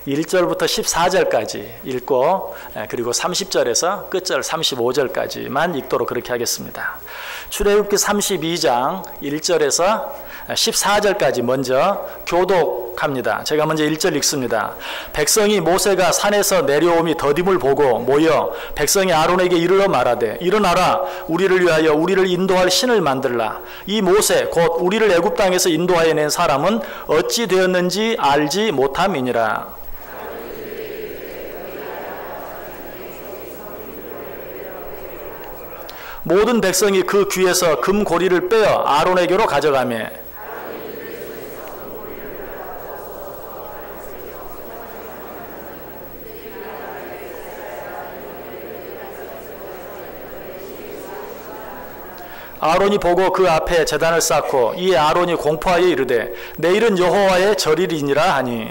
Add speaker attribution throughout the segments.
Speaker 1: 1절부터 14절까지 읽고 그리고 30절에서 끝절 35절까지만 읽도록 그렇게 하겠습니다. 출애굽기 32장 1절에서 14절까지 먼저 교독합니다. 제가 먼저 1절 읽습니다. 백성이 모세가 산에서 내려옴이 더딤을 보고 모여 백성이 아론에게 이르러 말하되 일어나라 우리를 위하여 우리를 인도할 신을 만들라. 이 모세 곧 우리를 애굽 땅에서 인도하여 낸 사람은 어찌 되었는지 알지 못함이니라. 모든 백성이 그 귀에서 금고리를 빼어 아론에게로 가져가매 아론이 보고 그 앞에 제단을 쌓고 이에 아론이 공포하여 이르되 내일은 여호와의 절일이니라 하니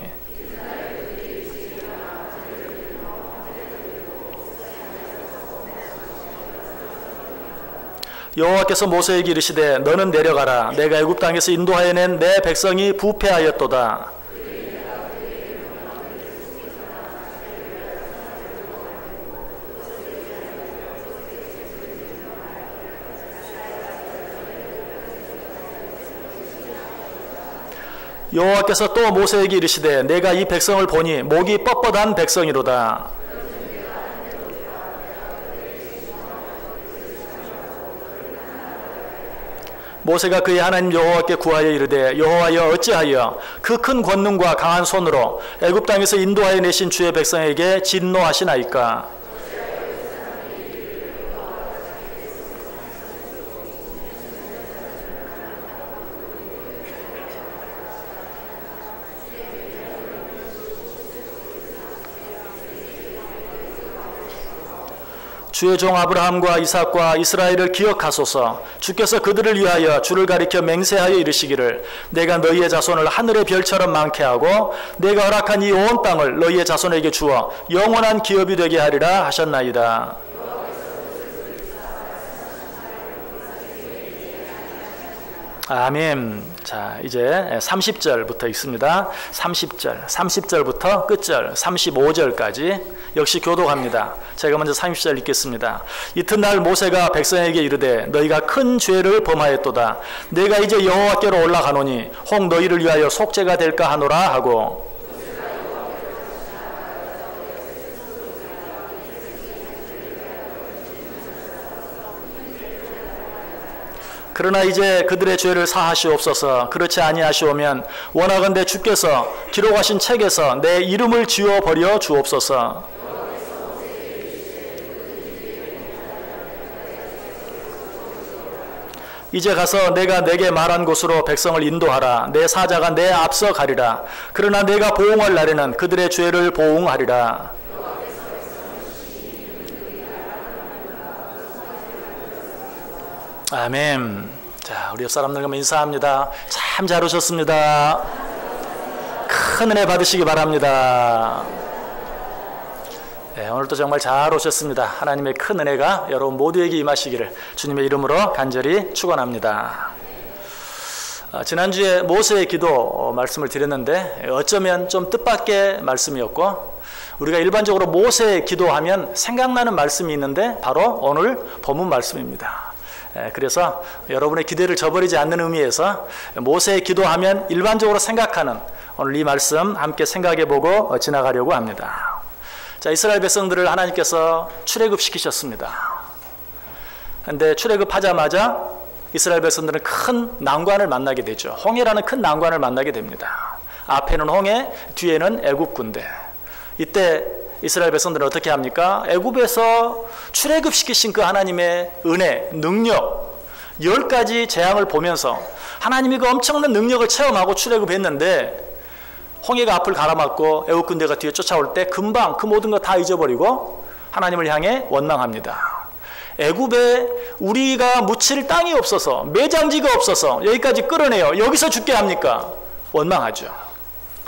Speaker 1: 여호와께서 모세에게 이르시되 너는 내려가라 내가 애굽 땅에서 인도하여 낸 내 백성이 부패하였도다. 여호와께서 또 모세에게 이르시되 내가 이 백성을 보니 목이 뻣뻣한 백성이로다. 모세가 그의 하나님 여호와께 구하여 이르되 여호와여 어찌하여 그 큰 권능과 강한 손으로 애굽 땅에서 인도하여 내신 주의 백성에게 진노하시나이까. 주의 종 아브라함과 이삭과 이스라엘을 기억하소서. 주께서 그들을 위하여 주를 가리켜 맹세하여 이르시기를 내가 너희의 자손을 하늘의 별처럼 많게 하고 내가 허락한 이 온 땅을 너희의 자손에게 주어 영원한 기업이 되게 하리라 하셨나이다. 아멘. 자, 이제 30절부터 읽습니다. 30절부터 끝절 35절까지 역시 교독합니다. 제가 먼저 30절 읽겠습니다. 이튿날 모세가 백성에게 이르되 너희가 큰 죄를 범하였도다. 내가 이제 여호와께로 올라가노니 혹 너희를 위하여 속죄가 될까 하노라 하고 그러나 이제 그들의 죄를 사하시옵소서. 그렇지 아니하시오면 원하건대 주께서 기록하신 책에서 내 이름을 지워버려 주옵소서. 이제 가서 내가 내게 말한 곳으로 백성을 인도하라. 내 사자가 내 앞서 가리라. 그러나 내가 보응할 날에는 그들의 죄를 보응하리라. 아멘. 자, 우리 옆 사람들과 인사합니다. 참 잘 오셨습니다. 큰 은혜 받으시기 바랍니다. 네, 오늘도 정말 잘 오셨습니다. 하나님의 큰 은혜가 여러분 모두에게 임하시기를 주님의 이름으로 간절히 축원합니다. 지난주에 모세의 기도 말씀을 드렸는데 어쩌면 좀 뜻밖의 말씀이었고 우리가 일반적으로 모세의 기도하면 생각나는 말씀이 있는데 바로 오늘 본문 말씀입니다. 그래서 여러분의 기대를 저버리지 않는 의미에서 모세의 기도하면 일반적으로 생각하는 오늘 이 말씀 함께 생각해보고 지나가려고 합니다. 자, 이스라엘 백성들을 하나님께서 출애굽시키셨습니다. 그런데 출애굽하자마자 이스라엘 백성들은 큰 난관을 만나게 되죠. 홍해라는 큰 난관을 만나게 됩니다. 앞에는 홍해, 뒤에는 애굽 군대. 이때 이스라엘 백성들은 어떻게 합니까? 애굽에서 출애굽시키신 그 하나님의 은혜, 능력 10가지 재앙을 보면서 하나님이 그 엄청난 능력을 체험하고 출애굽했는데 홍해가 앞을 가로막고 애굽 군대가 뒤에 쫓아올 때 금방 그 모든 거 다 잊어버리고 하나님을 향해 원망합니다. 애굽에 우리가 묻힐 땅이 없어서 매장지가 없어서 여기까지 끌어내요. 여기서 죽게 합니까? 원망하죠.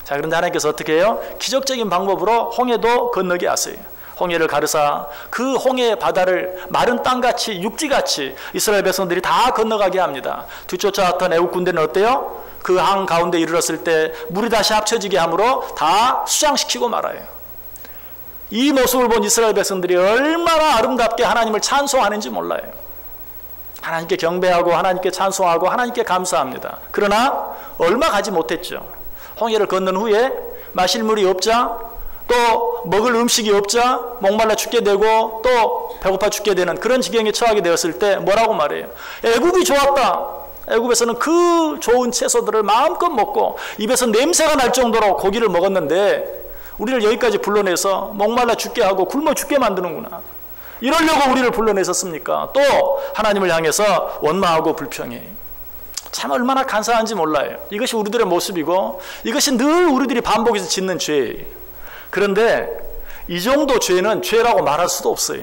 Speaker 1: 자, 그런데 하나님께서 어떻게 해요? 기적적인 방법으로 홍해도 건너게 하세요. 홍해를 가르사 그 홍해 바다를 마른 땅같이 육지같이 이스라엘 백성들이 다 건너가게 합니다. 뒤쫓아왔던 애국 군대는 어때요? 그 항 가운데 이르렀을 때 물이 다시 합쳐지게 함으로 다 수장시키고 말아요. 이 모습을 본 이스라엘 백성들이 얼마나 아름답게 하나님을 찬송하는지 몰라요. 하나님께 경배하고 하나님께 찬송하고 하나님께 감사합니다. 그러나 얼마 가지 못했죠. 홍해를 건넌 후에 마실 물이 없자, 또 먹을 음식이 없자 목말라 죽게 되고 또 배고파 죽게 되는 그런 지경에 처하게 되었을 때 뭐라고 말해요? 애굽이 좋았다. 애굽에서는 그 좋은 채소들을 마음껏 먹고 입에서 냄새가 날 정도로 고기를 먹었는데 우리를 여기까지 불러내서 목말라 죽게 하고 굶어 죽게 만드는구나. 이러려고 우리를 불러내셨습니까? 또 하나님을 향해서 원망하고 불평해. 참 얼마나 간사한지 몰라요. 이것이 우리들의 모습이고 이것이 늘 우리들이 반복해서 짓는 죄예요. 그런데 이 정도 죄는 죄라고 말할 수도 없어요.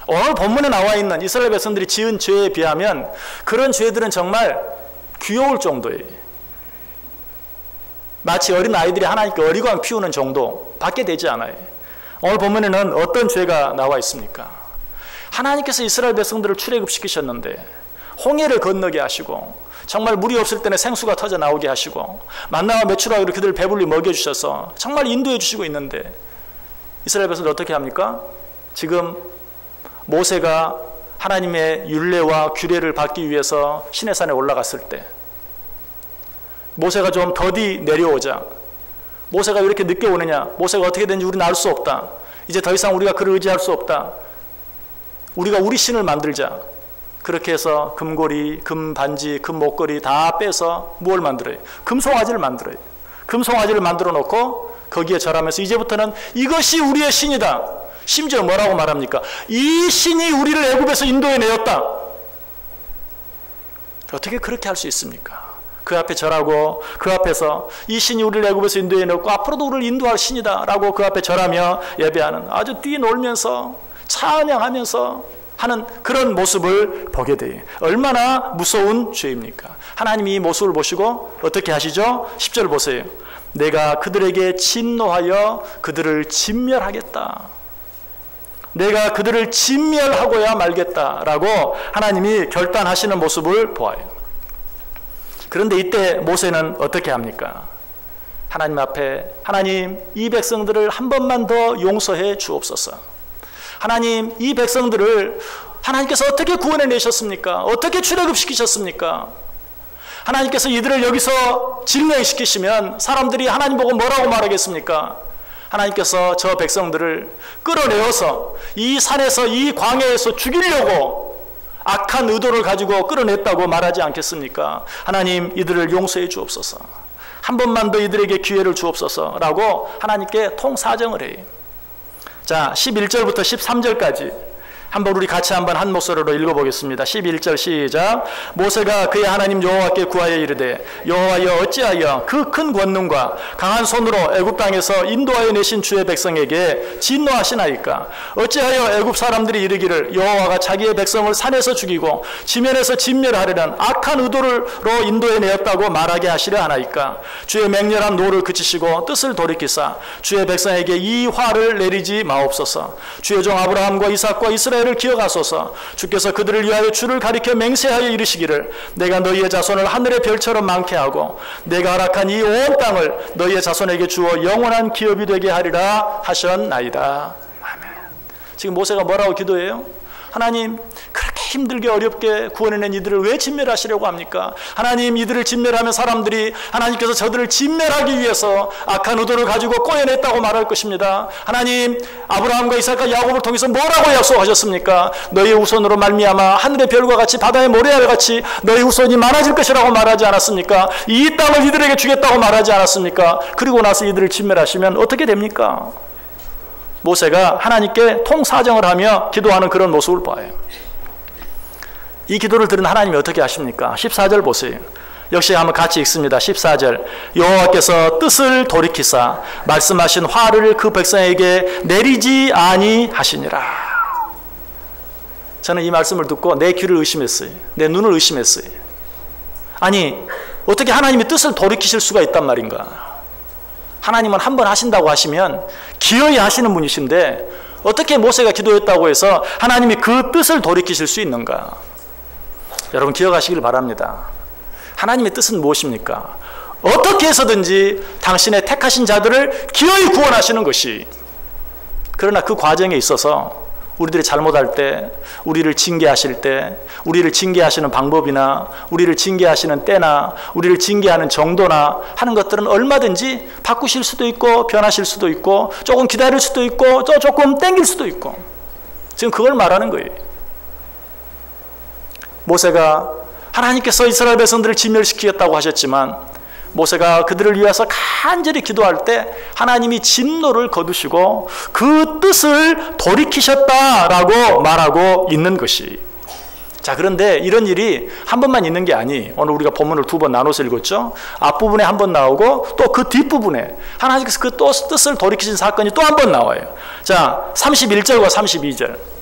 Speaker 1: 오늘 본문에 나와 있는 이스라엘 백성들이 지은 죄에 비하면 그런 죄들은 정말 귀여울 정도예요. 마치 어린 아이들이 하나님께 어리광 피우는 정도밖에 되지 않아요. 오늘 본문에는 어떤 죄가 나와 있습니까? 하나님께서 이스라엘 백성들을 출애굽시키셨는데 홍해를 건너게 하시고 정말 물이 없을 때는 생수가 터져 나오게 하시고 만나와 메추라기로 그들을 배불리 먹여주셔서 정말 인도해 주시고 있는데 이스라엘 백성들 어떻게 합니까? 지금 모세가 하나님의 율례와 규례를 받기 위해서 시내산에 올라갔을 때 모세가 좀 더디 내려오자 모세가 왜 이렇게 늦게 오느냐? 모세가 어떻게 되는지 우리는 알 수 없다. 이제 더 이상 우리가 그를 의지할 수 없다. 우리가 우리 신을 만들자. 그렇게 해서 금고리, 금반지, 금목걸이 다 빼서 무엇을 만들어요? 금송아지를 만들어요. 금송아지를 만들어 놓고 거기에 절하면서 이제부터는 이것이 우리의 신이다. 심지어 뭐라고 말합니까? 이 신이 우리를 애굽에서 인도해내었다. 어떻게 그렇게 할 수 있습니까? 그 앞에 절하고 그 앞에서 이 신이 우리를 애굽에서 인도해내었고 앞으로도 우리를 인도할 신이다 라고 그 앞에 절하며 예배하는 아주 뛰놀면서 찬양하면서 하는 그런 모습을 보게 돼요. 얼마나 무서운 죄입니까? 하나님이 이 모습을 보시고 어떻게 하시죠? 10절 보세요. 내가 그들에게 진노하여 그들을 진멸하겠다. 내가 그들을 진멸하고야 말겠다라고 하나님이 결단하시는 모습을 보아요. 그런데 이때 모세는 어떻게 합니까? 하나님 앞에 하나님 이 백성들을 한 번만 더 용서해 주옵소서. 하나님 이 백성들을 하나님께서 어떻게 구원해내셨습니까? 어떻게 출애굽시키셨습니까? 하나님께서 이들을 여기서 질명시키시면 사람들이 하나님 보고 뭐라고 말하겠습니까? 하나님께서 저 백성들을 끌어내어서 이 산에서 이 광야에서 죽이려고 악한 의도를 가지고 끌어냈다고 말하지 않겠습니까? 하나님 이들을 용서해 주옵소서. 한 번만 더 이들에게 기회를 주옵소서라고 하나님께 통사정을 해요. 자, 11절부터 13절까지 한번 우리 같이 한번 한 목소리로 읽어보겠습니다. 11절 시작. 모세가 그의 하나님 여호와께 구하여 이르되 여호와여 어찌하여 그 큰 권능과 강한 손으로 애굽 땅에서 인도하여 내신 주의 백성에게 진노하시나이까? 어찌하여 애굽 사람들이 이르기를 여호와가 자기의 백성을 산에서 죽이고 지면에서 진멸하려는 악한 의도로 인도해 내었다고 말하게 하시려 하나이까? 주의 맹렬한 노를 그치시고 뜻을 돌이키사 주의 백성에게 이 화를 내리지 마옵소서. 주의 종 아브라함과 이삭과 이스라엘 를 기억하소서. 주께서 그들을 위하여 주를 가리켜 맹세하여 이르시기를 내가 너희의 자손을 하늘의 별처럼 많게 하고 내가 허락한 이 온 땅을 너희의 자손에게 주어 영원한 기업이 되게 하리라 하셨나이다. 아멘. 지금 모세가 뭐라고 기도해요? 하나님 그렇게 힘들게 어렵게 구원해낸 이들을 왜 진멸하시려고 합니까? 하나님 이들을 진멸하면 사람들이 하나님께서 저들을 진멸하기 위해서 악한 의도를 가지고 꼬여냈다고 말할 것입니다. 하나님 아브라함과 이삭과 야곱을 통해서 뭐라고 약속하셨습니까? 너희의 후손으로 말미암아 하늘의 별과 같이 바다의 모래알 같이 너희 후손이 많아질 것이라고 말하지 않았습니까? 이 땅을 이들에게 주겠다고 말하지 않았습니까? 그리고 나서 이들을 진멸하시면 어떻게 됩니까? 모세가 하나님께 통사정을 하며 기도하는 그런 모습을 봐요. 이 기도를 들은 하나님이 어떻게 하십니까? 14절 보세요. 역시 한번 같이 읽습니다. 14절 여호와께서 뜻을 돌이키사 말씀하신 화를 그 백성에게 내리지 아니하시니라. 저는 이 말씀을 듣고 내 귀를 의심했어요. 내 눈을 의심했어요. 아니 어떻게 하나님이 뜻을 돌이키실 수가 있단 말인가? 하나님은 한 번 하신다고 하시면 기어이 하시는 분이신데 어떻게 모세가 기도했다고 해서 하나님이 그 뜻을 돌이키실 수 있는가? 여러분 기억하시길 바랍니다. 하나님의 뜻은 무엇입니까? 어떻게 해서든지 당신의 택하신 자들을 기어이 구원하시는 것이. 그러나 그 과정에 있어서 우리들이 잘못할 때, 우리를 징계하실 때, 우리를 징계하시는 방법이나 우리를 징계하시는 때나 우리를 징계하는 정도나 하는 것들은 얼마든지 바꾸실 수도 있고 변하실 수도 있고 조금 기다릴 수도 있고 또 조금 땡길 수도 있고, 지금 그걸 말하는 거예요. 모세가 하나님께서 이스라엘 백성들을 진멸시키겠다고 하셨지만 모세가 그들을 위해서 간절히 기도할 때 하나님이 진노를 거두시고 그 뜻을 돌이키셨다라고 말하고 있는 것이. 자, 그런데 이런 일이 한 번만 있는 게 아니. 오늘 우리가 본문을 두 번 나눠서 읽었죠. 앞부분에 한 번 나오고 또 그 뒷부분에 하나님께서 그 또 뜻을 돌이키신 사건이 또 한 번 나와요. 자, 31절과 32절.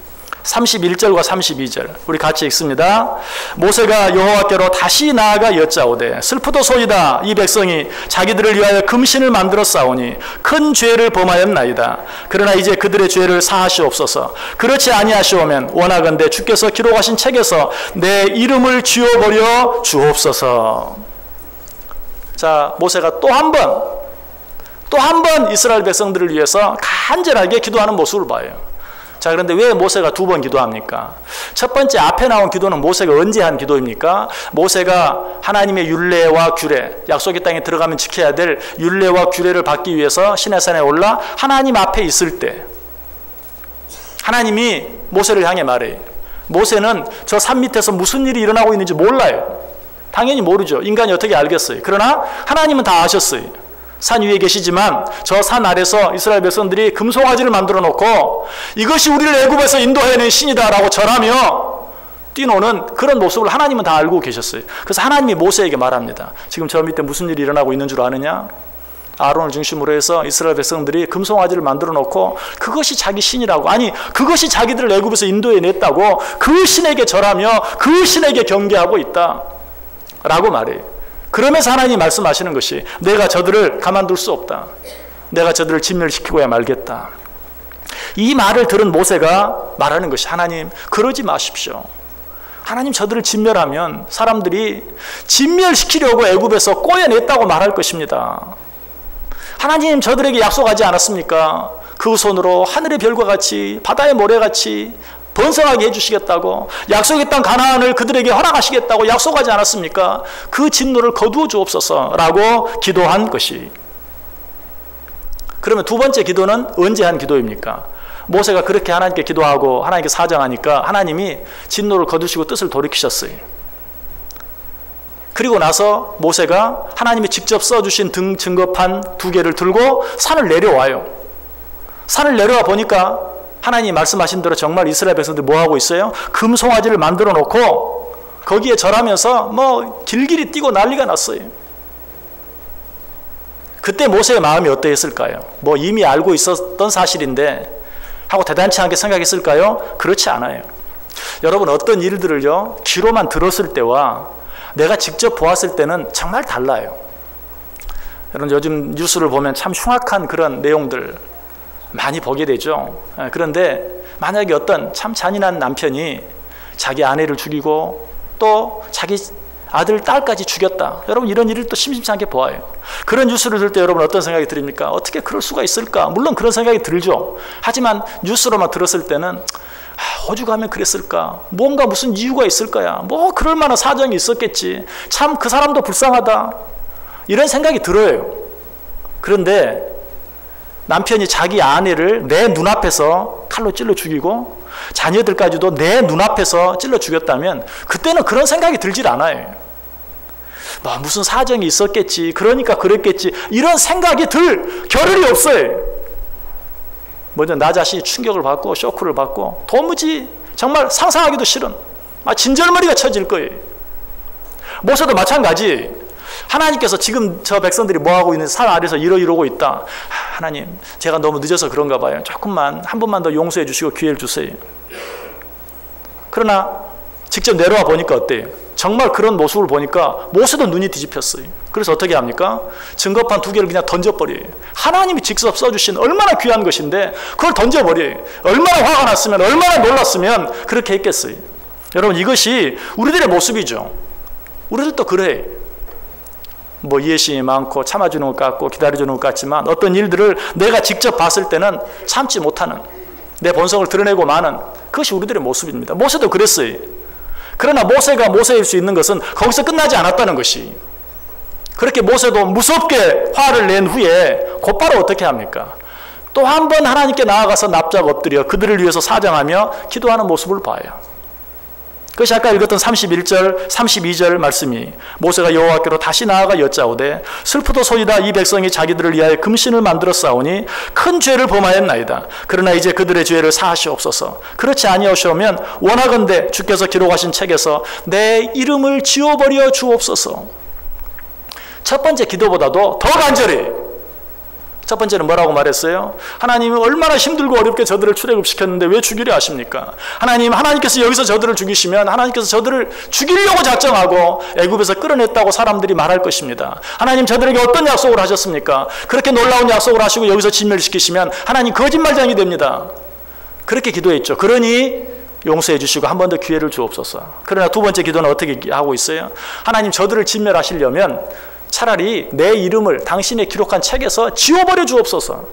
Speaker 1: 31절과 32절 우리 같이 읽습니다. 모세가 여호와께로 다시 나아가 여짜오되 슬프도소이다. 이 백성이 자기들을 위하여 금신을 만들어 싸우니 큰 죄를 범하였나이다. 그러나 이제 그들의 죄를 사하시옵소서. 그렇지 아니하시오면 원하건대 주께서 기록하신 책에서 내 이름을 지워버려 주옵소서. 자, 모세가 또 한 번 이스라엘 백성들을 위해서 간절하게 기도하는 모습을 봐요. 자, 그런데 왜 모세가 두 번 기도합니까? 첫 번째 앞에 나온 기도는 모세가 언제 한 기도입니까? 모세가 하나님의 율례와 규례, 약속의 땅에 들어가면 지켜야 될 율례와 규례를 받기 위해서 시내산에 올라 하나님 앞에 있을 때 하나님이 모세를 향해 말해요. 모세는 저 산 밑에서 무슨 일이 일어나고 있는지 몰라요. 당연히 모르죠. 인간이 어떻게 알겠어요. 그러나 하나님은 다 아셨어요. 산 위에 계시지만 저 산 아래서 이스라엘 백성들이 금송아지를 만들어 놓고 이것이 우리를 애굽에서 인도해낸 신이다라고 전하며 뛰노는 그런 모습을 하나님은 다 알고 계셨어요. 그래서 하나님이 모세에게 말합니다. 지금 저 밑에 무슨 일이 일어나고 있는 줄 아느냐? 아론을 중심으로 해서 이스라엘 백성들이 금송아지를 만들어 놓고 그것이 자기 신이라고, 아니 그것이 자기들을 애굽에서 인도해냈다고 그 신에게 절하며 그 신에게 경배하고 있다 라고 말해요. 그러면서 하나님이 말씀하시는 것이 내가 저들을 가만둘 수 없다. 내가 저들을 진멸시키고야 말겠다. 이 말을 들은 모세가 말하는 것이 하나님 그러지 마십시오. 하나님 저들을 진멸하면 사람들이 진멸시키려고 애굽에서 꼬여냈다고 말할 것입니다. 하나님 저들에게 약속하지 않았습니까? 그 손으로 하늘의 별과 같이 바다의 모래같이 번성하게 해주시겠다고, 약속의 땅 가나안을 그들에게 허락하시겠다고 약속하지 않았습니까? 그 진노를 거두어 주옵소서라고 기도한 것이. 그러면 두 번째 기도는 언제 한 기도입니까? 모세가 그렇게 하나님께 기도하고 하나님께 사정하니까 하나님이 진노를 거두시고 뜻을 돌이키셨어요. 그리고 나서 모세가 하나님이 직접 써주신 등 증거판 두 개를 들고 산을 내려와요. 산을 내려와 보니까 하나님이 말씀하신 대로 정말 이스라엘 백성들이 뭐하고 있어요? 금송아지를 만들어 놓고 거기에 절하면서 뭐 길길이 뛰고 난리가 났어요. 그때 모세의 마음이 어떠했을까요? 뭐 이미 알고 있었던 사실인데 하고 대단치 않게 생각했을까요? 그렇지 않아요. 여러분 어떤 일들을요 귀로만 들었을 때와 내가 직접 보았을 때는 정말 달라요. 여러분 요즘 뉴스를 보면 참 흉악한 그런 내용들 많이 보게 되죠. 그런데 만약에 어떤 참 잔인한 남편이 자기 아내를 죽이고 또 자기 아들, 딸까지 죽였다. 여러분 이런 일을 또 심심치 않게 보아요. 그런 뉴스를 들을 때 여러분 어떤 생각이 들입니까? 어떻게 그럴 수가 있을까? 물론 그런 생각이 들죠. 하지만 뉴스로만 들었을 때는 오죽하면 그랬을까? 뭔가 무슨 이유가 있을 거야. 뭐 그럴 만한 사정이 있었겠지. 참 그 사람도 불쌍하다. 이런 생각이 들어요. 그런데 남편이 자기 아내를 내 눈앞에서 칼로 찔러 죽이고 자녀들까지도 내 눈앞에서 찔러 죽였다면 그때는 그런 생각이 들질 않아요. 뭐 무슨 사정이 있었겠지, 그러니까 그랬겠지, 이런 생각이 들 겨를이 없어요. 먼저 나 자신이 충격을 받고 쇼크를 받고 도무지 정말 상상하기도 싫은 진절머리가 쳐질 거예요. 모세도 마찬가지. 하나님께서 지금 저 백성들이 뭐하고 있는 산 아래서 이러고 있다. 하나님 제가 너무 늦어서 그런가 봐요. 조금만 한 번만 더 용서해 주시고 기회를 주세요. 그러나 직접 내려와 보니까 어때요? 정말 그런 모습을 보니까 모세도 눈이 뒤집혔어요. 그래서 어떻게 합니까? 증거판 2개를 그냥 던져버려요. 하나님이 직접 써주신 얼마나 귀한 것인데 그걸 던져버려요. 얼마나 화가 났으면, 얼마나 놀랐으면 그렇게 했겠어요. 여러분, 이것이 우리들의 모습이죠. 우리들도 그래. 뭐 이해심이 많고 참아주는 것 같고 기다려주는 것 같지만 어떤 일들을 내가 직접 봤을 때는 참지 못하는, 내 본성을 드러내고 마는, 그것이 우리들의 모습입니다. 모세도 그랬어요. 그러나 모세가 모세일 수 있는 것은 거기서 끝나지 않았다는 것이, 그렇게 모세도 무섭게 화를 낸 후에 곧바로 어떻게 합니까? 또 한 번 하나님께 나아가서 납작 엎드려 그들을 위해서 사정하며 기도하는 모습을 봐요. 그것이 아까 읽었던 31절, 32절 말씀이, 모세가 여호와께로 다시 나아가 여짜오되 슬프도소이다. 이 백성이 자기들을 위하여 금신을 만들어 싸우니 큰 죄를 범하였나이다. 그러나 이제 그들의 죄를 사하시옵소서. 그렇지 아니하시오면 원하건대 주께서 기록하신 책에서 내 이름을 지워버려 주옵소서. 첫 번째 기도보다도 더 간절히, 첫 번째는 뭐라고 말했어요? 하나님은 얼마나 힘들고 어렵게 저들을 출애굽시켰는데 왜 죽이려 하십니까? 하나님께서 여기서 저들을 죽이시면 하나님께서 저들을 죽이려고 작정하고 애굽에서 끌어냈다고 사람들이 말할 것입니다. 하나님 저들에게 어떤 약속을 하셨습니까? 그렇게 놀라운 약속을 하시고 여기서 진멸시키시면 하나님 거짓말장이 됩니다. 그렇게 기도했죠. 그러니 용서해 주시고 한 번 더 기회를 주옵소서. 그러나 두 번째 기도는 어떻게 하고 있어요? 하나님 저들을 진멸하시려면 차라리 내 이름을 당신의 기록한 책에서 지워버려 주옵소서.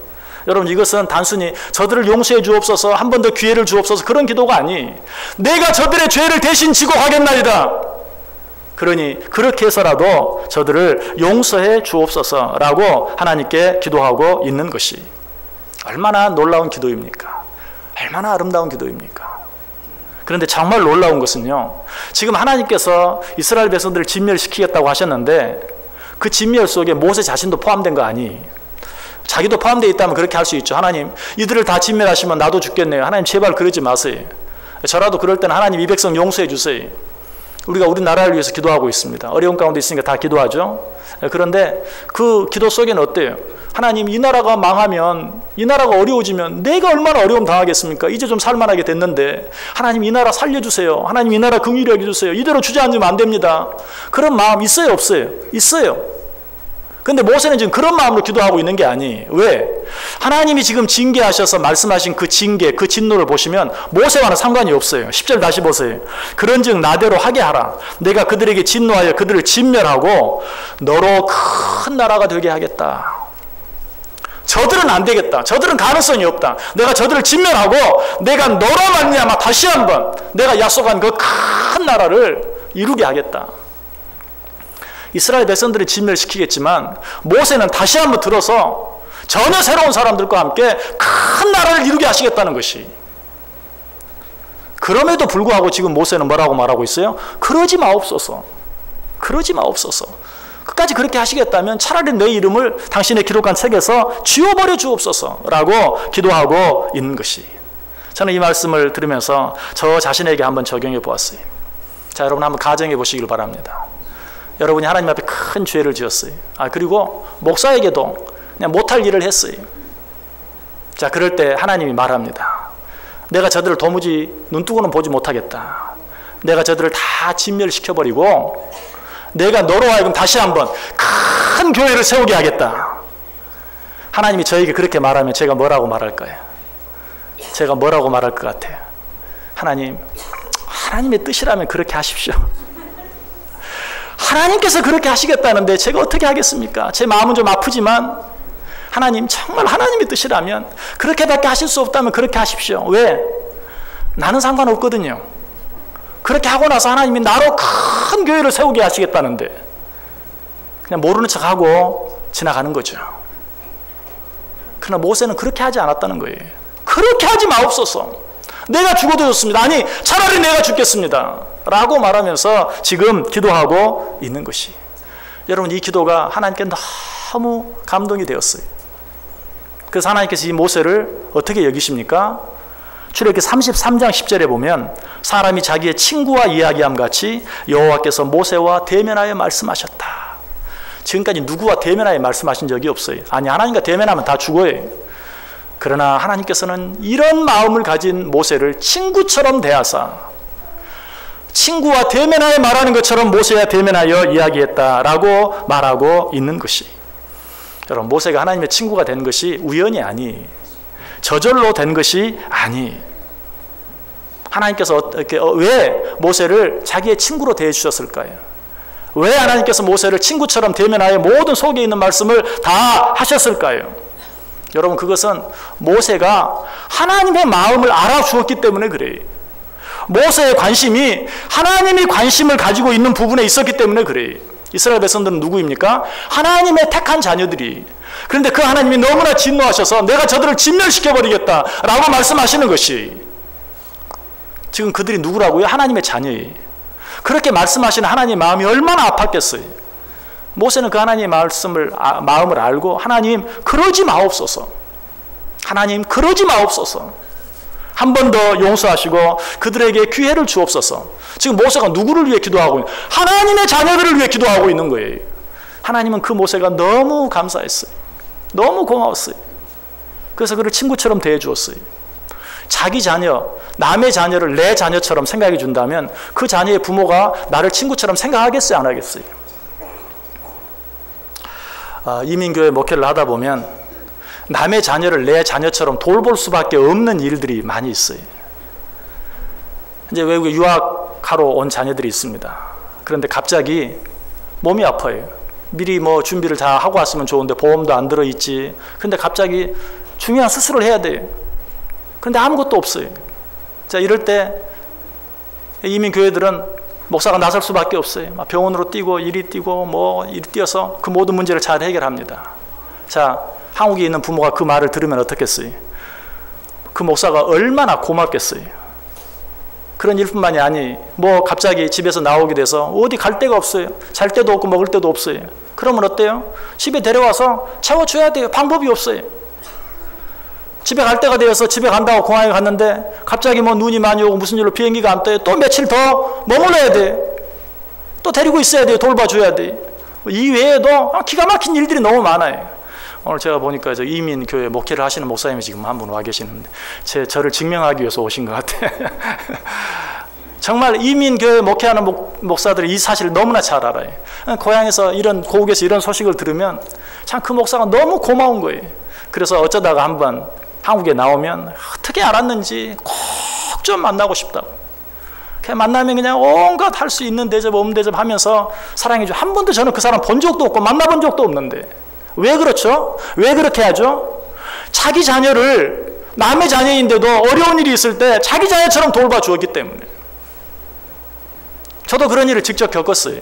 Speaker 1: 여러분, 이것은 단순히 저들을 용서해 주옵소서, 한 번 더 기회를 주옵소서, 그런 기도가 아니, 내가 저들의 죄를 대신 지고 가겠나이다. 그러니 그렇게 해서라도 저들을 용서해 주옵소서라고 하나님께 기도하고 있는 것이 얼마나 놀라운 기도입니까? 얼마나 아름다운 기도입니까? 그런데 정말 놀라운 것은요, 지금 하나님께서 이스라엘 백성들을 진멸시키겠다고 하셨는데 그 진멸 속에 모세 자신도 포함된 거 아니? 자기도 포함되어 있다면 그렇게 할 수 있죠. 하나님, 이들을 다 진멸하시면 나도 죽겠네요. 하나님 제발 그러지 마세요. 저라도 그럴 때는 하나님 이 백성 용서해 주세요. 우리가 우리 나라를 위해서 기도하고 있습니다. 어려운 가운데 있으니까 다 기도하죠. 그런데 그 기도 속에는 어때요? 하나님, 이 나라가 망하면, 이 나라가 어려워지면 내가 얼마나 어려움 당하겠습니까? 이제 좀 살만하게 됐는데 하나님 이 나라 살려주세요. 하나님 이 나라 긍휼히 여겨주세요. 이대로 주저앉으면 안 됩니다. 그런 마음 있어요, 없어요? 있어요. 근데 모세는 지금 그런 마음으로 기도하고 있는 게 아니에요. 왜? 하나님이 지금 징계하셔서 말씀하신 그 징계, 그 진노를 보시면 모세와는 상관이 없어요. 10절 다시 보세요. 그런즉 나대로 하게 하라. 내가 그들에게 진노하여 그들을 진멸하고 너로 큰 나라가 되게 하겠다. 저들은 안 되겠다. 저들은 가능성이 없다. 내가 저들을 진멸하고 내가 너로 말미암아 다시 한번 내가 약속한 그 큰 나라를 이루게 하겠다. 이스라엘 백성들을 진멸시키겠지만 모세는 다시 한번 들어서 전혀 새로운 사람들과 함께 큰 나라를 이루게 하시겠다는 것이. 그럼에도 불구하고 지금 모세는 뭐라고 말하고 있어요? 그러지 마옵소서. 그러지 마옵소서. 끝까지 그렇게 하시겠다면 차라리 내 이름을 당신의 기록한 책에서 지워버려 주옵소서라고 기도하고 있는 것이. 저는 이 말씀을 들으면서 저 자신에게 한번 적용해 보았어요. 자, 여러분 한번 가정해 보시길 바랍니다. 여러분이 하나님 앞에 큰 죄를 지었어요. 그리고 목사에게도 그냥 못할 일을 했어요. 자, 그럴 때 하나님이 말합니다. 내가 저들을 도무지 눈뜨고는 보지 못하겠다. 내가 저들을 다 진멸시켜버리고 내가 너로 하여금 다시 한번 큰 교회를 세우게 하겠다. 하나님이 저에게 그렇게 말하면 제가 뭐라고 말할까요? 제가 뭐라고 말할 것 같아요? 하나님, 하나님의 뜻이라면 그렇게 하십시오. 하나님께서 그렇게 하시겠다는데 제가 어떻게 하겠습니까? 제 마음은 좀 아프지만 하나님, 정말 하나님의 뜻이라면 그렇게밖에 하실 수 없다면 그렇게 하십시오. 왜? 나는 상관없거든요. 그렇게 하고 나서 하나님이 나로 큰 교회를 세우게 하시겠다는데 그냥 모르는 척하고 지나가는 거죠. 그러나 모세는 그렇게 하지 않았다는 거예요. 그렇게 하지 마옵소서. 내가 죽어도 좋습니다. 아니, 차라리 내가 죽겠습니다. 라고 말하면서 지금 기도하고 있는 것이. 여러분, 이 기도가 하나님께 너무 감동이 되었어요. 그래서 하나님께서 이 모세를 어떻게 여기십니까? 출애굽기 33장 10절에 보면 사람이 자기의 친구와 이야기함 같이 여호와께서 모세와 대면하여 말씀하셨다. 지금까지 누구와 대면하여 말씀하신 적이 없어요. 아니, 하나님과 대면하면 다 죽어요. 그러나 하나님께서는 이런 마음을 가진 모세를 친구처럼 대하사 친구와 대면하여 말하는 것처럼 모세와 대면하여 이야기했다라고 말하고 있는 것이, 여러분, 모세가 하나님의 친구가 된 것이 우연이 아니, 저절로 된 것이 아니, 하나님께서 왜 모세를 자기의 친구로 대해주셨을까요? 왜 하나님께서 모세를 친구처럼 대면하여 모든 속에 있는 말씀을 다 하셨을까요? 여러분, 그것은 모세가 하나님의 마음을 알아주었기 때문에 그래요. 모세의 관심이 하나님이 관심을 가지고 있는 부분에 있었기 때문에 그래요. 이스라엘 백성들은 누구입니까? 하나님의 택한 자녀들이. 그런데 그 하나님이 너무나 진노하셔서 내가 저들을 진멸시켜버리겠다라고 말씀하시는 것이, 지금 그들이 누구라고요? 하나님의 자녀예요. 그렇게 말씀하시는 하나님의 마음이 얼마나 아팠겠어요. 모세는 그 하나님의 마음을 알고, 하나님 그러지 마옵소서, 하나님 그러지 마옵소서, 한 번 더 용서하시고 그들에게 기회를 주옵소서. 지금 모세가 누구를 위해 기도하고 있는, 하나님의 자녀들을 위해 기도하고 있는 거예요. 하나님은 그 모세가 너무 감사했어요. 너무 고마웠어요. 그래서 그를 친구처럼 대해 주었어요. 자기 자녀, 남의 자녀를 내 자녀처럼 생각해 준다면 그 자녀의 부모가 나를 친구처럼 생각하겠어요, 안 하겠어요? 이민교회 목회를 하다 보면 남의 자녀를 내 자녀처럼 돌볼 수밖에 없는 일들이 많이 있어요. 이제 외국에 유학하러 온 자녀들이 있습니다. 그런데 갑자기 몸이 아파요. 미리 뭐 준비를 다 하고 왔으면 좋은데 보험도 안 들어있지. 근데 갑자기 중요한 수술을 해야 돼요. 그런데 아무것도 없어요. 자, 이럴 때 이민교회들은 목사가 나설 수밖에 없어요. 병원으로 뛰고 이리 뛰고 뭐 이리 뛰어서 그 모든 문제를 잘 해결합니다. 자, 한국에 있는 부모가 그 말을 들으면 어떻겠어요? 그 목사가 얼마나 고맙겠어요? 그런 일뿐만이 아니, 뭐 갑자기 집에서 나오게 돼서 어디 갈 데가 없어요. 잘 데도 없고 먹을 데도 없어요. 그러면 어때요? 집에 데려와서 채워줘야 돼요. 방법이 없어요. 집에 갈 때가 되어서 집에 간다고 공항에 갔는데 갑자기 뭐 눈이 많이 오고 무슨 일로 비행기가 안 떠요. 또 며칠 더 머물러야 돼. 또 데리고 있어야 돼요. 돌봐줘야 돼. 이 외에도 기가 막힌 일들이 너무 많아요. 오늘 제가 보니까 이민교회 목회를 하시는 목사님이 지금 한 분 와 계시는데 저를 증명하기 위해서 오신 것 같아요. 정말 이민교회 목회하는 목사들이 이 사실을 너무나 잘 알아요. 고향에서 고국에서 이런 소식을 들으면 참 그 목사가 너무 고마운 거예요. 그래서 어쩌다가 한번 한국에 나오면 어떻게 알았는지 꼭 좀 만나고 싶다고. 그냥 만나면 그냥 온갖 할 수 있는 대접 없는 대접 하면서 사랑해줘. 한 번도 저는 그 사람 본 적도 없고 만나본 적도 없는데 왜 그렇죠? 왜 그렇게 하죠? 자기 자녀를, 남의 자녀인데도 어려운 일이 있을 때 자기 자녀처럼 돌봐 주었기 때문에. 저도 그런 일을 직접 겪었어요.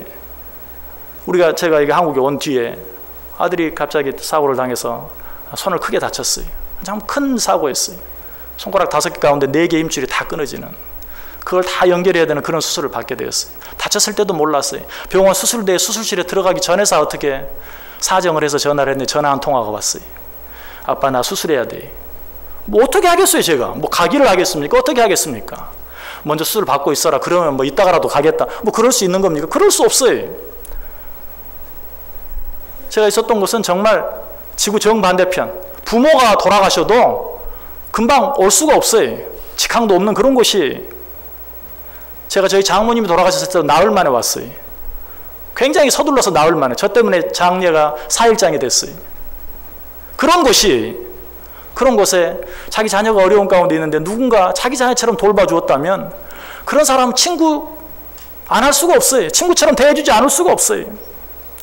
Speaker 1: 제가 이게 한국에 온 뒤에 아들이 갑자기 사고를 당해서 손을 크게 다쳤어요. 참 큰 사고였어요. 손가락 5개 가운데 4개 힘줄이 다 끊어지는, 그걸 다 연결해야 되는 그런 수술을 받게 되었어요. 다쳤을 때도 몰랐어요. 병원 수술대에 수술실에 들어가기 전에서 어떻게 사정을 해서 전화를 했는데 전화 한 통화가 왔어요. 아빠, 나 수술해야 돼. 뭐 어떻게 하겠어요, 제가? 뭐 가기를 하겠습니까? 어떻게 하겠습니까? 먼저 수술 받고 있어라. 그러면 뭐 이따가라도 가겠다. 뭐 그럴 수 있는 겁니까? 그럴 수 없어요. 제가 있었던 곳은 정말 지구 정반대편, 부모가 돌아가셔도 금방 올 수가 없어요. 직항도 없는 그런 곳이. 제가 저희 장모님이 돌아가셨을 때 나흘 만에 왔어요. 굉장히 서둘러서 나흘 만에. 저 때문에 장례가 4일장이 됐어요. 그런 곳이, 그런 곳에 자기 자녀가 어려운 가운데 있는데 누군가 자기 자녀처럼 돌봐주었다면 그런 사람은 친구 안 할 수가 없어요. 친구처럼 대해주지 않을 수가 없어요.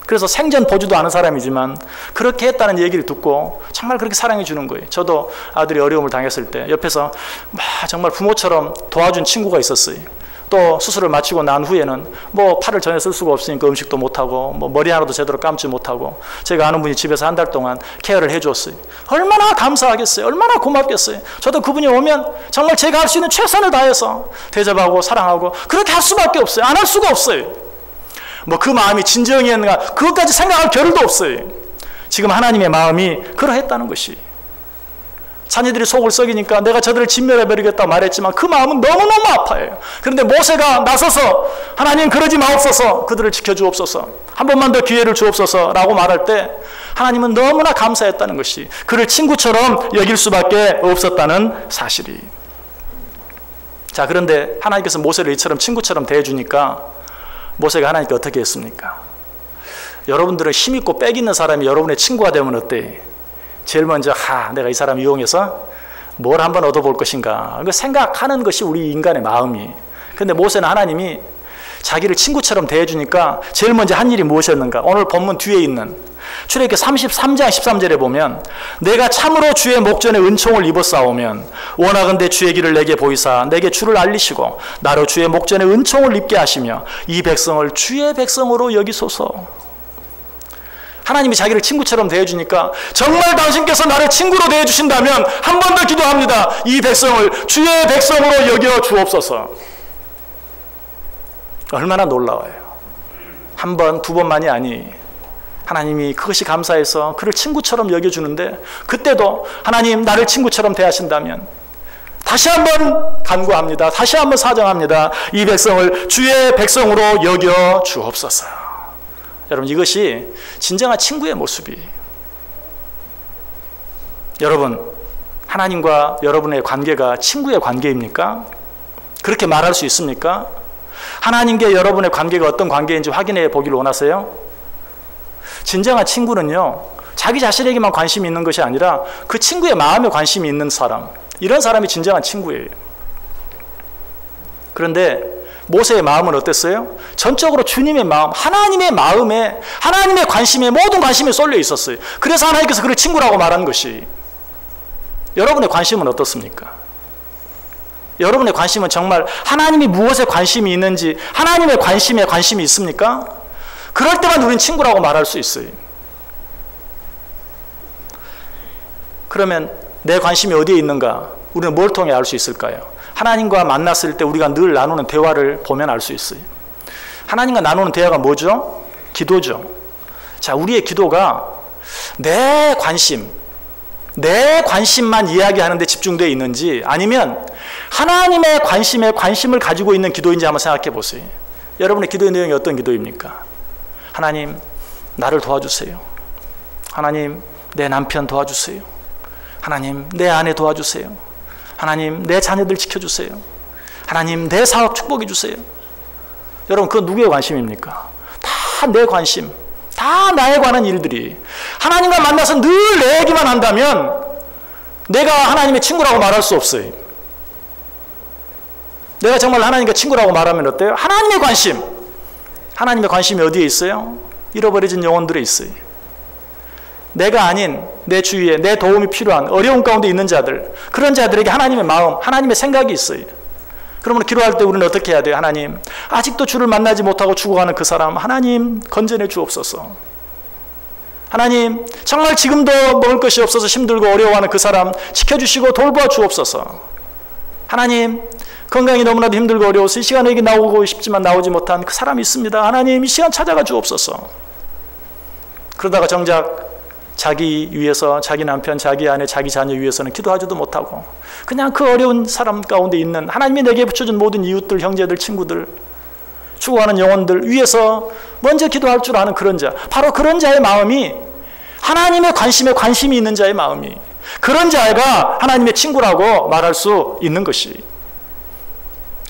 Speaker 1: 그래서 생전 보지도 않은 사람이지만 그렇게 했다는 얘기를 듣고 정말 그렇게 사랑해 주는 거예요. 저도 아들이 어려움을 당했을 때 옆에서 정말 부모처럼 도와준 친구가 있었어요. 또 수술을 마치고 난 후에는 뭐 팔을 전혀 쓸 수가 없으니까 음식도 못하고 뭐 머리 하나도 제대로 감지 못하고 제가 아는 분이 집에서 한 달 동안 케어를 해줬어요. 얼마나 감사하겠어요. 얼마나 고맙겠어요. 저도 그분이 오면 정말 제가 할 수 있는 최선을 다해서 대접하고 사랑하고 그렇게 할 수밖에 없어요. 안 할 수가 없어요. 뭐 그 마음이 진정이었는가 그것까지 생각할 겨를도 없어요. 지금 하나님의 마음이 그러했다는 것이. 자녀들이 속을 썩이니까 내가 저들을 진멸해버리겠다 말했지만 그 마음은 너무너무 아파요. 그런데 모세가 나서서 하나님 그러지 마옵소서, 그들을 지켜주옵소서, 한 번만 더 기회를 주옵소서 라고 말할 때 하나님은 너무나 감사했다는 것이, 그를 친구처럼 여길 수밖에 없었다는 사실이. 자, 그런데 하나님께서 모세를 이처럼 친구처럼 대해주니까 모세가 하나님께 어떻게 했습니까? 여러분들은 힘있고 빽 있는 사람이 여러분의 친구가 되면 어때? 제일 먼저 내가 이 사람 이용해서 뭘 한번 얻어볼 것인가, 생각하는 것이 우리 인간의 마음이. 근데 모세는 하나님이 자기를 친구처럼 대해주니까 제일 먼저 한 일이 무엇이었는가? 오늘 본문 뒤에 있는 출애굽기 33장 13절에 보면 내가 참으로 주의 목전에 은총을 입었사오면 원하건대 주의 길을 내게 보이사 내게 주를 알리시고 나로 주의 목전에 은총을 입게 하시며 이 백성을 주의 백성으로 여기소서. 하나님이 자기를 친구처럼 대해주니까 정말 당신께서 나를 친구로 대해주신다면 한 번 더 기도합니다. 이 백성을 주의 백성으로 여겨 주옵소서. 얼마나 놀라워요. 한 번, 두 번만이 아니 하나님이 그것이 감사해서 그를 친구처럼 여겨주는데, 그때도 하나님 나를 친구처럼 대하신다면 다시 한번 간구합니다. 다시 한번 사정합니다. 이 백성을 주의 백성으로 여겨 주옵소서. 여러분, 이것이 진정한 친구의 모습이에요. 여러분, 하나님과 여러분의 관계가 친구의 관계입니까? 그렇게 말할 수 있습니까? 하나님과 여러분의 관계가 어떤 관계인지 확인해 보기를 원하세요? 진정한 친구는요, 자기 자신에게만 관심이 있는 것이 아니라 그 친구의 마음에 관심이 있는 사람, 이런 사람이 진정한 친구예요. 그런데 모세의 마음은 어땠어요? 전적으로 주님의 마음, 하나님의 마음에, 하나님의 관심에, 모든 관심이 쏠려 있었어요. 그래서 하나님께서 그를 친구라고 말한 것이. 여러분의 관심은 어떻습니까? 여러분의 관심은 정말 하나님이 무엇에 관심이 있는지, 하나님의 관심에 관심이 있습니까? 그럴 때만 우리는 친구라고 말할 수 있어요. 그러면 내 관심이 어디에 있는가? 우리는 뭘 통해 알 수 있을까요? 하나님과 만났을 때 우리가 늘 나누는 대화를 보면 알 수 있어요. 하나님과 나누는 대화가 뭐죠? 기도죠. 자, 우리의 기도가 내 관심만 이야기하는 데 집중되어 있는지, 아니면 하나님의 관심에 관심을 가지고 있는 기도인지 한번 생각해 보세요. 여러분의 기도의 내용이 어떤 기도입니까? 하나님, 나를 도와주세요. 하나님, 내 남편 도와주세요. 하나님, 내 아내 도와주세요. 하나님, 내 자녀들 지켜주세요. 하나님, 내 사업 축복해 주세요. 여러분, 그건 누구의 관심입니까? 다 내 관심, 다 나에 관한 일들이. 하나님과 만나서 늘 내 얘기만 한다면 내가 하나님의 친구라고 말할 수 없어요. 내가 정말 하나님과 친구라고 말하면 어때요? 하나님의 관심이 어디에 있어요? 잃어버려진 영혼들에 있어요. 내가 아닌 내 주위에 내 도움이 필요한 어려운 가운데 있는 자들, 그런 자들에게 하나님의 마음, 하나님의 생각이 있어요. 그러면 기도할 때 우리는 어떻게 해야 돼요? 하나님, 아직도 주를 만나지 못하고 죽어가는 그 사람 하나님 건져내 주옵소서. 하나님, 정말 지금도 먹을 것이 없어서 힘들고 어려워하는 그 사람 지켜주시고 돌보아 주옵소서. 하나님, 건강이 너무나도 힘들고 어려워서 이 시간에 여기 나오고 싶지만 나오지 못한 그 사람이 있습니다. 하나님, 이 시간 찾아가 주옵소서. 그러다가 정작 자기 위해서, 자기 남편, 자기 아내, 자기 자녀 위해서는 기도하지도 못하고 그냥 그 어려운 사람 가운데 있는 하나님이 내게 붙여준 모든 이웃들, 형제들, 친구들, 죽어가는 영혼들 위해서 먼저 기도할 줄 아는 그런 자, 바로 그런 자의 마음이 하나님의 관심에 관심이 있는 자의 마음이, 그런 자가 하나님의 친구라고 말할 수 있는 것이.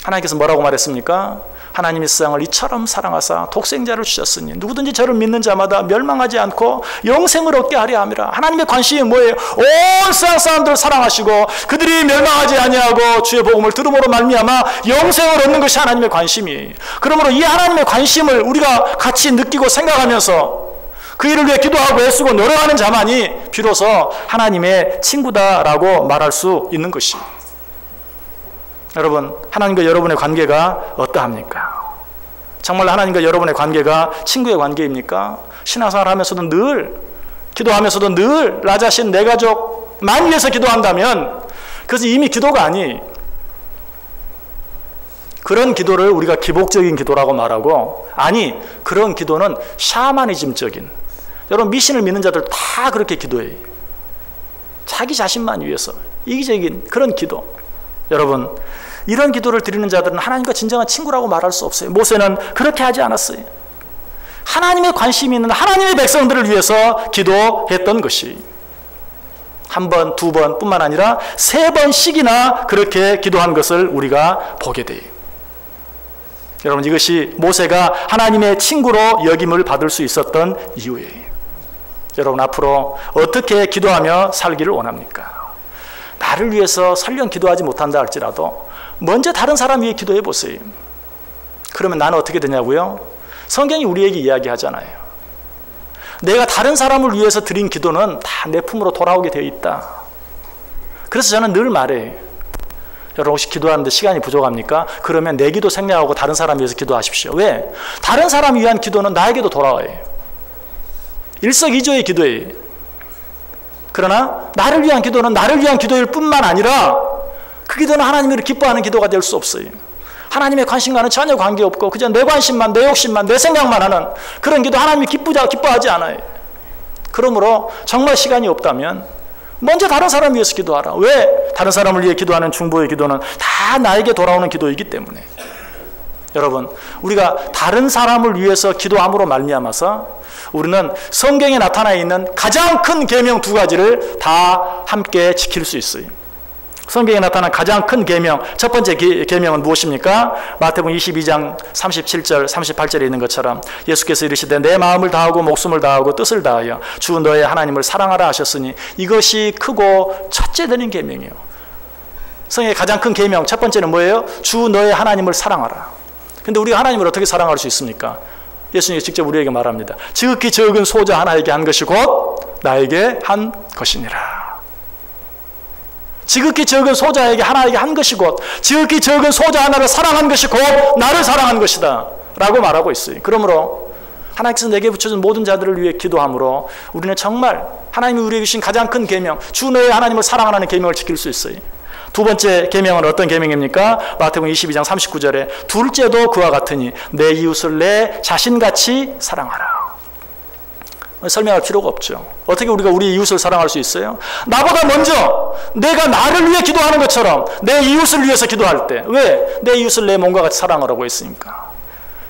Speaker 1: 하나님께서 뭐라고 말했습니까? 하나님이 세상을 이처럼 사랑하사 독생자를 주셨으니 누구든지 저를 믿는 자마다 멸망하지 않고 영생을 얻게 하려 함이라. 하나님의 관심이 뭐예요? 온 세상 사람들을 사랑하시고 그들이 멸망하지 아니하고 주의 복음을 들음으로 말미암아 영생을 얻는 것이 하나님의 관심이에요. 그러므로 이 하나님의 관심을 우리가 같이 느끼고 생각하면서 그 일을 위해 기도하고 애쓰고 노력하는 자만이 비로소 하나님의 친구다라고 말할 수 있는 것이. 여러분, 하나님과 여러분의 관계가 어떠합니까? 정말 하나님과 여러분의 관계가 친구의 관계입니까? 신앙생활 하면서도 늘, 기도하면서도 늘 나 자신, 내 가족만 위해서 기도한다면 그것은 이미 기도가 아니. 그런 기도를 우리가 기복적인 기도라고 말하고, 아니, 그런 기도는 샤머니즘적인, 여러분 미신을 믿는 자들 다 그렇게 기도해요. 자기 자신만 위해서 이기적인 그런 기도. 여러분, 이런 기도를 드리는 자들은 하나님과 진정한 친구라고 말할 수 없어요. 모세는 그렇게 하지 않았어요. 하나님의 관심이 있는 하나님의 백성들을 위해서 기도했던 것이. 한 번, 두 번뿐만 아니라 세 번씩이나 그렇게 기도한 것을 우리가 보게 돼요. 여러분, 이것이 모세가 하나님의 친구로 여김을 받을 수 있었던 이유예요. 여러분, 앞으로 어떻게 기도하며 살기를 원합니까? 나를 위해서 설령 기도하지 못한다 할지라도 먼저 다른 사람 위해 기도해 보세요. 그러면 나는 어떻게 되냐고요? 성경이 우리에게 이야기하잖아요. 내가 다른 사람을 위해서 드린 기도는 다 내 품으로 돌아오게 되어 있다. 그래서 저는 늘 말해요. 여러분, 혹시 기도하는데 시간이 부족합니까? 그러면 내 기도 생략하고 다른 사람 위해서 기도하십시오. 왜? 다른 사람 위한 기도는 나에게도 돌아와요. 일석이조의 기도예요. 그러나 나를 위한 기도는 나를 위한 기도일 뿐만 아니라 그 기도는 하나님을 기뻐하는 기도가 될 수 없어요. 하나님의 관심과는 전혀 관계없고 그저 내 관심만, 내 욕심만, 내 생각만 하는 그런 기도 하나님이 기뻐하지 않아요. 그러므로 정말 시간이 없다면 먼저 다른 사람 위해서 기도하라. 왜? 다른 사람을 위해 기도하는 중보의 기도는 다 나에게 돌아오는 기도이기 때문에. 여러분, 우리가 다른 사람을 위해서 기도함으로 말미암아서 우리는 성경에 나타나 있는 가장 큰 계명 두 가지를 다 함께 지킬 수 있어요. 성경에 나타난 가장 큰 계명, 첫 번째 계명은 무엇입니까? 마태복음 22장 37절 38절에 있는 것처럼 예수께서 이르시되 내 마음을 다하고 목숨을 다하고 뜻을 다하여 주 너의 하나님을 사랑하라 하셨으니 이것이 크고 첫째 되는 계명이에요. 성경의 가장 큰 계명 첫 번째는 뭐예요? 주 너의 하나님을 사랑하라. 근데 우리가 하나님을 어떻게 사랑할 수 있습니까? 예수님이 직접 우리에게 말합니다. 지극히 적은 소자 하나에게 한 것이 곧 나에게 한 것이니라. 지극히 적은 소자에게 하나에게 한 것이 곧 지극히 적은 소자 하나를 사랑한 것이 곧 나를 사랑한 것이다 라고 말하고 있어요. 그러므로 하나님께서 내게 붙여준 모든 자들을 위해 기도함으로 우리는 정말 하나님이 우리에게 주신 가장 큰 계명, 주 너의 하나님을 사랑하라는 계명을 지킬 수 있어요. 두 번째 계명은 어떤 계명입니까? 마태복음 22장 39절에 둘째도 그와 같으니 내 이웃을 내 자신같이 사랑하라. 설명할 필요가 없죠. 어떻게 우리가 우리 이웃을 사랑할 수 있어요? 나보다 먼저 내가 나를 위해 기도하는 것처럼 내 이웃을 위해서 기도할 때 왜? 내 이웃을 내 몸과 같이 사랑하라고 했으니까.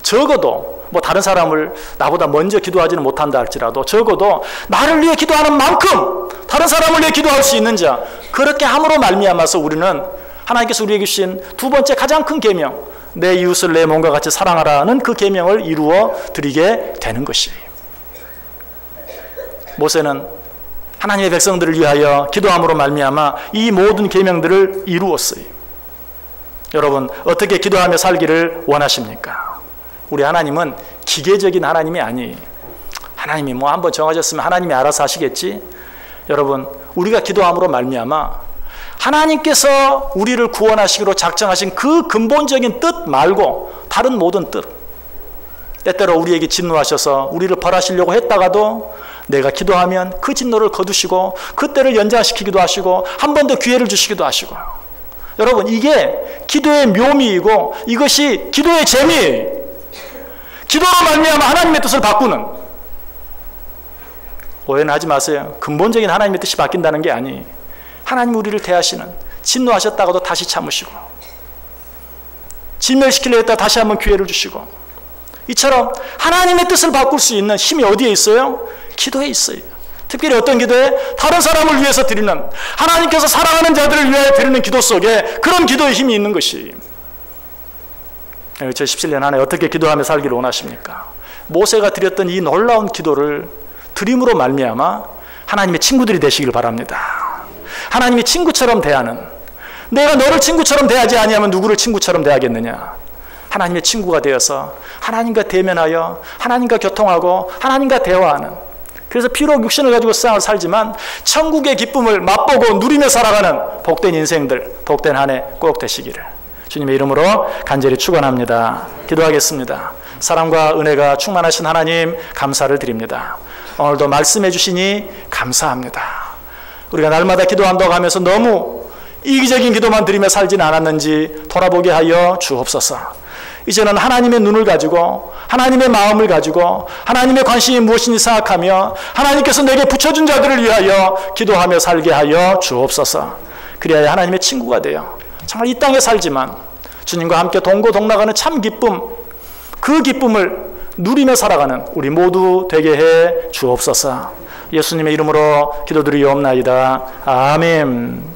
Speaker 1: 적어도 뭐 다른 사람을 나보다 먼저 기도하지는 못한다 할지라도 적어도 나를 위해 기도하는 만큼 다른 사람을 위해 기도할 수 있는 자, 그렇게 함으로 말미암아서 우리는 하나님께서 우리에게 주신 두 번째 가장 큰 계명, 내 이웃을 내 몸과 같이 사랑하라는 그 계명을 이루어 드리게 되는 것이에요. 모세는 하나님의 백성들을 위하여 기도함으로 말미암아 이 모든 계명들을 이루었어요. 여러분, 어떻게 기도하며 살기를 원하십니까? 우리 하나님은 기계적인 하나님이 아니에요. 하나님이 뭐 한번 정하셨으면 하나님이 알아서 하시겠지? 여러분, 우리가 기도함으로 말미암아 하나님께서 우리를 구원하시기로 작정하신 그 근본적인 뜻 말고 다른 모든 뜻, 때때로 우리에게 진노하셔서 우리를 벌하시려고 했다가도 내가 기도하면 그 진노를 거두시고 그 때를 연장시키기도 하시고 한 번 더 기회를 주시기도 하시고. 여러분, 이게 기도의 묘미이고 이것이 기도의 재미예요. 기도로 말미암아 하나님의 뜻을 바꾸는. 오해는 하지 마세요. 근본적인 하나님의 뜻이 바뀐다는 게 아니에요. 하나님 우리를 대하시는, 진노하셨다가도 다시 참으시고 진멸시키려 했다 다시 한번 기회를 주시고, 이처럼 하나님의 뜻을 바꿀 수 있는 힘이 어디에 있어요? 기도에 있어요. 특별히 어떤 기도에? 다른 사람을 위해서 드리는, 하나님께서 사랑하는 자들을 위하여 드리는 기도 속에 그런 기도의 힘이 있는 것이. 저 17년 안에 어떻게 기도하며 살기를 원하십니까? 모세가 드렸던 이 놀라운 기도를 드림으로 말미암아 하나님의 친구들이 되시길 바랍니다. 하나님이 친구처럼 대하는, 내가 너를 친구처럼 대하지 아니하면 누구를 친구처럼 대하겠느냐? 하나님의 친구가 되어서 하나님과 대면하여 하나님과 교통하고 하나님과 대화하는, 그래서 비록 육신을 가지고 세상을 살지만 천국의 기쁨을 맛보고 누리며 살아가는 복된 인생들, 복된 한 해 꼭 되시기를 주님의 이름으로 간절히 축원합니다. 기도하겠습니다. 사랑과 은혜가 충만하신 하나님 감사를 드립니다. 오늘도 말씀해 주시니 감사합니다. 우리가 날마다 기도한다고 하면서 너무 이기적인 기도만 드리며 살진 않았는지 돌아보게 하여 주옵소서. 이제는 하나님의 눈을 가지고 하나님의 마음을 가지고 하나님의 관심이 무엇인지 생각하며 하나님께서 내게 붙여준 자들을 위하여 기도하며 살게 하여 주옵소서. 그리하여 하나님의 친구가 되어 정말 이 땅에 살지만 주님과 함께 동고동락하는 참 기쁨, 그 기쁨을 누리며 살아가는 우리 모두 되게 해 주옵소서. 예수님의 이름으로 기도드리옵나이다. 아멘.